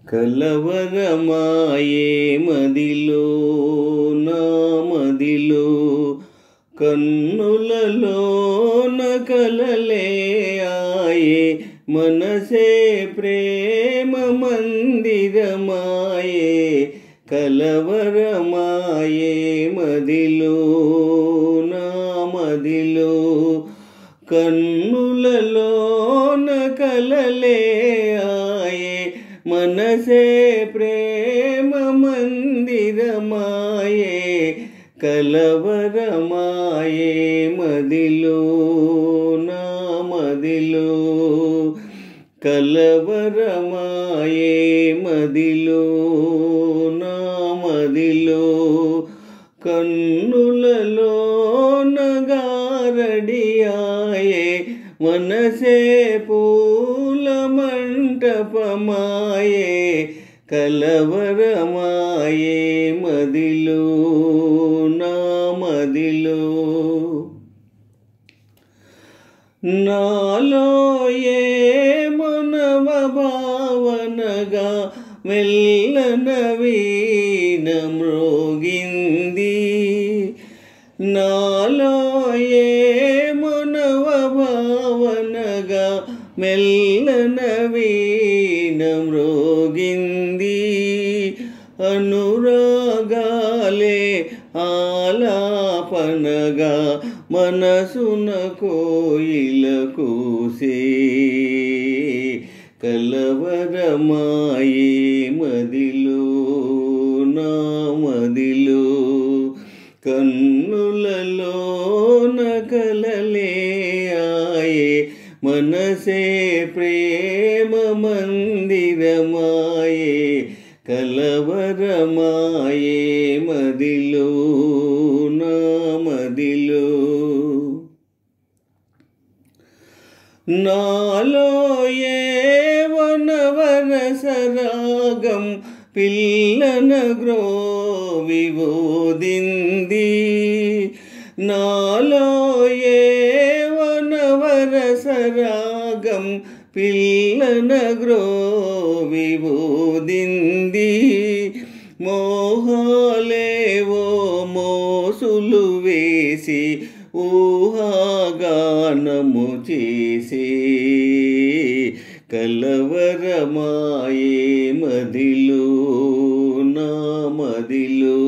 కలవరమాయే మదిలో నా మదిలో కన్నులలోన కలలే ఆయే మనసే ప్రేమ మందిరమాయే కలవరమాయే మదిలో నా మదిలో కన్నులలోన కలలే ఆయే మనసే ప్రేమ మందిరమాయే కలవరమాయే మదిలో నా మదిలో కలవరమాయే మదిలో నా మదిలో కన్నులలోన గారడియాయే మనసే పూల మంటపమాయే కలవరమాయే మదిలో నా మదిలో నాలో ఏ మనవ భావనగా మెల్లన వీణ మ్రోగింది నాలో ఏ మనవ భావనగా మెల్లన వీణ మ్రోగింది అనురాగాలే ఆలాపనగా మనసున కోయిల కూసే కలవరమాయే మదిలో నా మదిలో కన్నులలోన కలలే ఆయే మనసే ప్రేమ మందిరమాయే కలవరమాయే మదిలో నా మదిలో నాలో ఏ వనవరసరాగం పిల్లన గ్రోవివోదింది నాలో ఏ వనవరసరాగం పిల్లన గ్రోవివోదింది మోహాలేవో మోసులు వేసి ఊహాగానము చేసే కలవరమాయే మదిలో నా మదిలో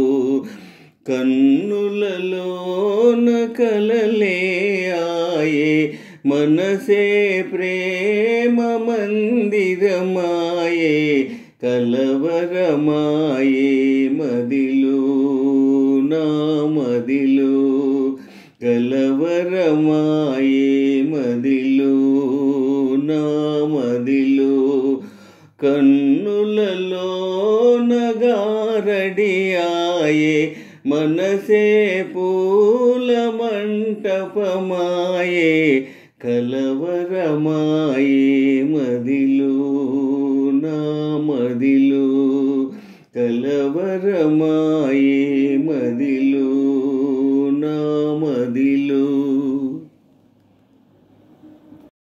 కన్నులలోన కలలే ఆయే మనసే ప్రేమ మందిరమాయే కలవరమాయే మదిలో నా మదిలో కలవరమాయే మదిలో నా మదిలో కన్నులలోన గారడియాయే మనసే పూల మంటపమాయే కలవరమాయే మదిలో నా మదిలో కలవరమాయే మదిలో